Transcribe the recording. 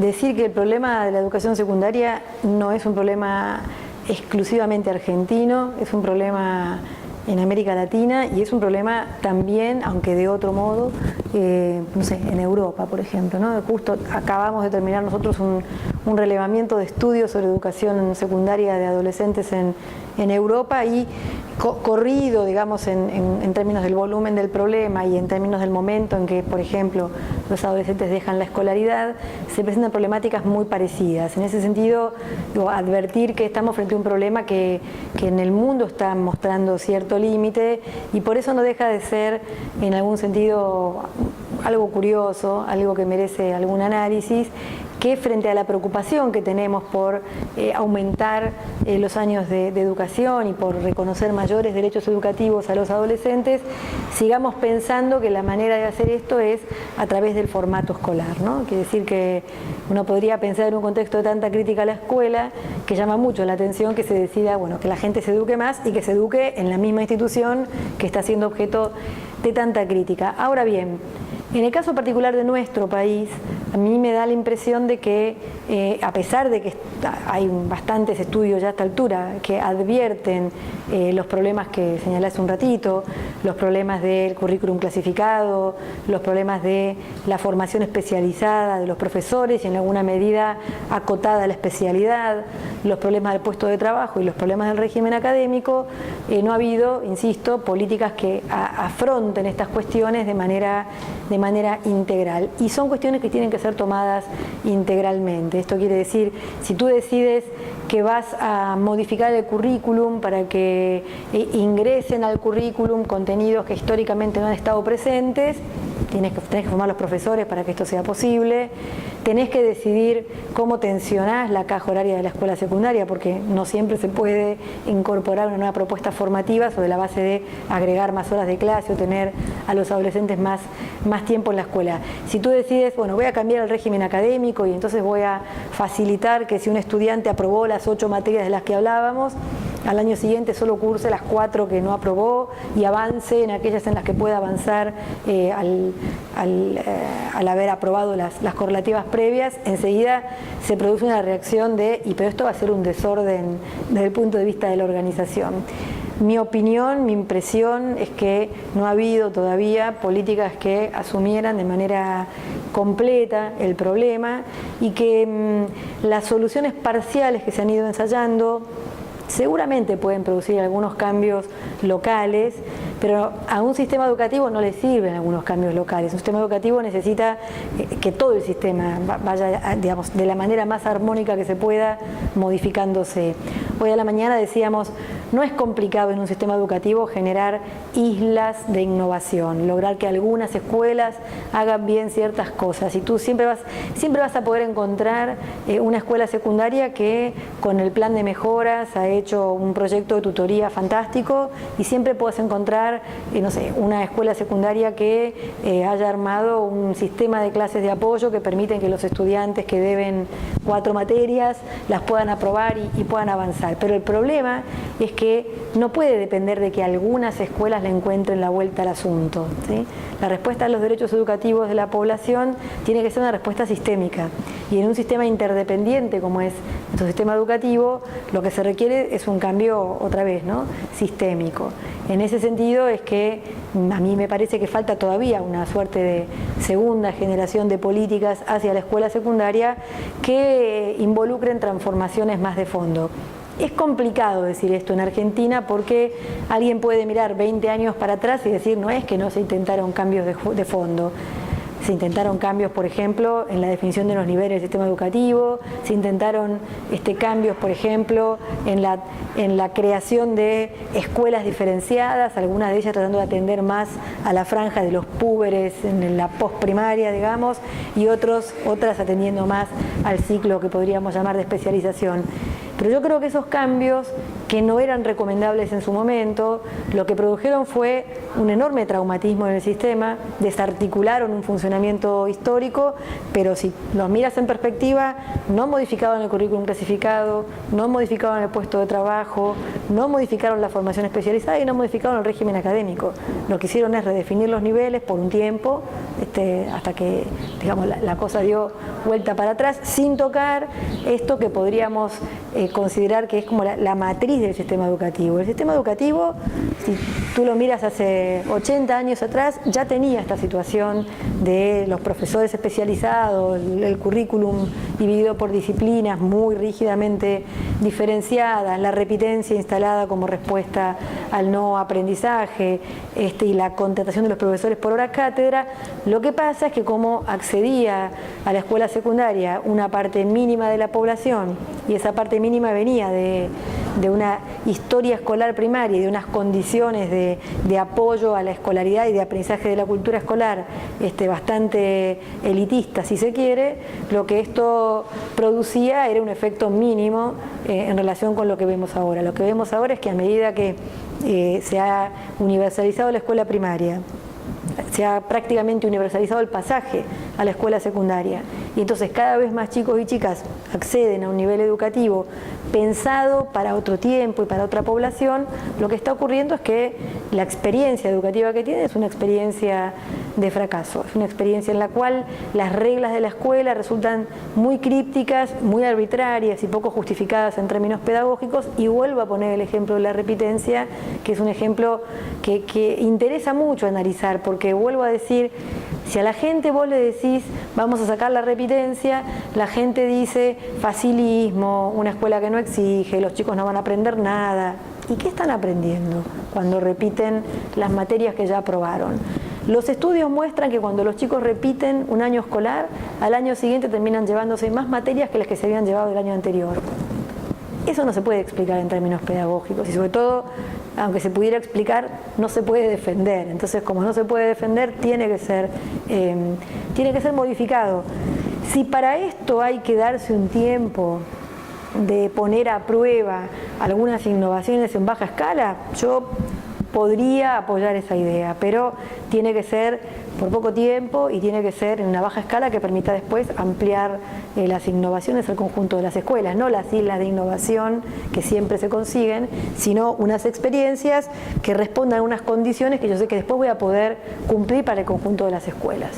decir que el problema de la educación secundaria no es un problema exclusivamente argentino, es un problema en América Latina y es un problema también, aunque de otro modo, no sé, en Europa, por ejemplo, ¿no? Justo acabamos de terminar nosotros un relevamiento de estudios sobre educación secundaria de adolescentes en Europa y corrido, digamos, en términos del volumen del problema y en términos del momento en que, por ejemplo, los adolescentes dejan la escolaridad, se presentan problemáticas muy parecidas. En ese sentido, advertir que estamos frente a un problema que en el mundo está mostrando cierto límite y por eso no deja de ser, en algún sentido, algo curioso, algo que merece algún análisis, que frente a la preocupación que tenemos por aumentar los años de educación y por reconocer mayores derechos educativos a los adolescentes, sigamos pensando que la manera de hacer esto es a través del formato escolar, ¿no? Quiere decir que uno podría pensar en un contexto de tanta crítica a la escuela que llama mucho la atención que se decida, bueno, que la gente se eduque más y que se eduque en la misma institución que está siendo objeto de tanta crítica. Ahora bien, en el caso particular de nuestro país, a mí me da la impresión de que, a pesar de que hay bastantes estudios ya a esta altura que advierten los problemas que señalé hace un ratito, los problemas del currículum clasificado, los problemas de la formación especializada de los profesores y en alguna medida acotada a la especialidad, los problemas del puesto de trabajo y los problemas del régimen académico, no ha habido, insisto, políticas que afronten estas cuestiones de manera integral. Y son cuestiones que tienen que ser tomadas integralmente. Esto quiere decir, si tú decides que vas a modificar el currículum para que ingresen al currículum contenidos que históricamente no han estado presentes, tenés que formar los profesores para que esto sea posible, tenés que decidir cómo tensionás la caja horaria de la escuela secundaria, porque no siempre se puede incorporar una nueva propuesta formativa sobre la base de agregar más horas de clase o tener a los adolescentes más tiempo en la escuela. Si tú decides, bueno, voy a cambiar el régimen académico y entonces voy a facilitar que si un estudiante aprobó las 8 materias de las que hablábamos, al año siguiente solo curse las 4 que no aprobó y avance en aquellas en las que pueda avanzar al haber aprobado las correlativas previas, enseguida se produce una reacción de, pero esto va a ser un desorden desde el punto de vista de la organización. Mi opinión, mi impresión es que no ha habido todavía políticas que asumieran de manera completa el problema y que las soluciones parciales que se han ido ensayando seguramente pueden producir algunos cambios locales, pero a un sistema educativo no le sirven algunos cambios locales. Un sistema educativo necesita que todo el sistema vaya, digamos, de la manera más armónica que se pueda, modificándose. Hoy a la mañana decíamos, no es complicado en un sistema educativo generar islas de innovación, lograr que algunas escuelas hagan bien ciertas cosas. Y tú siempre vas a poder encontrar una escuela secundaria que con el plan de mejoras ha hecho un proyecto de tutoría fantástico y siempre puedes encontrar, no sé, una escuela secundaria que haya armado un sistema de clases de apoyo que permiten que los estudiantes que deben 4 materias las puedan aprobar y puedan avanzar. Pero el problema es que no puede depender de que algunas escuelas le encuentren la vuelta al asunto, ¿sí? La respuesta a los derechos educativos de la población tiene que ser una respuesta sistémica. Y en un sistema interdependiente como es nuestro sistema educativo, lo que se requiere es un cambio, otra vez, ¿no?, sistémico. En ese sentido es que a mí me parece que falta todavía una suerte de segunda generación de políticas hacia la escuela secundaria que involucren transformaciones más de fondo. Es complicado decir esto en Argentina porque alguien puede mirar 20 años para atrás y decir, no es que no se intentaron cambios de fondo. Se intentaron cambios, por ejemplo, en la definición de los niveles del sistema educativo, se intentaron cambios, por ejemplo, en la creación de escuelas diferenciadas, algunas de ellas tratando de atender más a la franja de los púberes en la postprimaria, digamos, y otras atendiendo más al ciclo que podríamos llamar de especialización. Pero yo creo que esos cambios, que no eran recomendables en su momento, lo que produjeron fue un enorme traumatismo en el sistema, desarticularon un funcionamiento histórico, pero si los miras en perspectiva, no modificaban el currículum clasificado, no modificaban el puesto de trabajo, no modificaron la formación especializada y no modificaron el régimen académico. Lo que hicieron es redefinir los niveles por un tiempo, hasta que, digamos, la cosa dio vuelta para atrás, sin tocar esto que podríamos considerar que es como la matriz del sistema educativo. El sistema educativo, si tú lo miras hace 80 años atrás, ya tenía esta situación de los profesores especializados, el currículum dividido por disciplinas muy rígidamente diferenciadas, la repitencia instalada como respuesta al no aprendizaje, y la contratación de los profesores por hora cátedra. Lo que pasa es que como accedía a la escuela secundaria una parte mínima de la población, y esa parte mínima venía de una historia escolar primaria y de unas condiciones de apoyo a la escolaridad y de aprendizaje de la cultura escolar bastante elitista, si se quiere, lo que esto producía era un efecto mínimo en relación con lo que vemos ahora. Lo que vemos ahora es que a medida que se ha universalizado la escuela primaria, se ha prácticamente universalizado el pasaje a la escuela secundaria, y entonces cada vez más chicos y chicas acceden a un nivel educativo pensado para otro tiempo y para otra población. Lo que está ocurriendo es que la experiencia educativa que tienen es una experiencia de fracaso, es una experiencia en la cual las reglas de la escuela resultan muy crípticas, muy arbitrarias y poco justificadas en términos pedagógicos. Y vuelvo a poner el ejemplo de la repitencia, que es un ejemplo que interesa mucho analizar, porque vuelvo a decir, si a la gente vos le decís vamos a sacar la repitencia, la gente dice facilismo, una escuela que no exige, los chicos no van a aprender nada. ¿Y qué están aprendiendo cuando repiten las materias que ya aprobaron? Los estudios muestran que cuando los chicos repiten un año escolar, al año siguiente terminan llevándose más materias que las que se habían llevado el año anterior. Eso no se puede explicar en términos pedagógicos, y sobre todo, aunque se pudiera explicar, no se puede defender. Entonces, como no se puede defender, tiene que ser modificado. Si para esto hay que darse un tiempo de poner a prueba algunas innovaciones en baja escala, yo podría apoyar esa idea, pero tiene que ser por poco tiempo y tiene que ser en una baja escala que permita después ampliar las innovaciones al conjunto de las escuelas, no las islas de innovación que siempre se consiguen, sino unas experiencias que respondan a unas condiciones que yo sé que después voy a poder cumplir para el conjunto de las escuelas.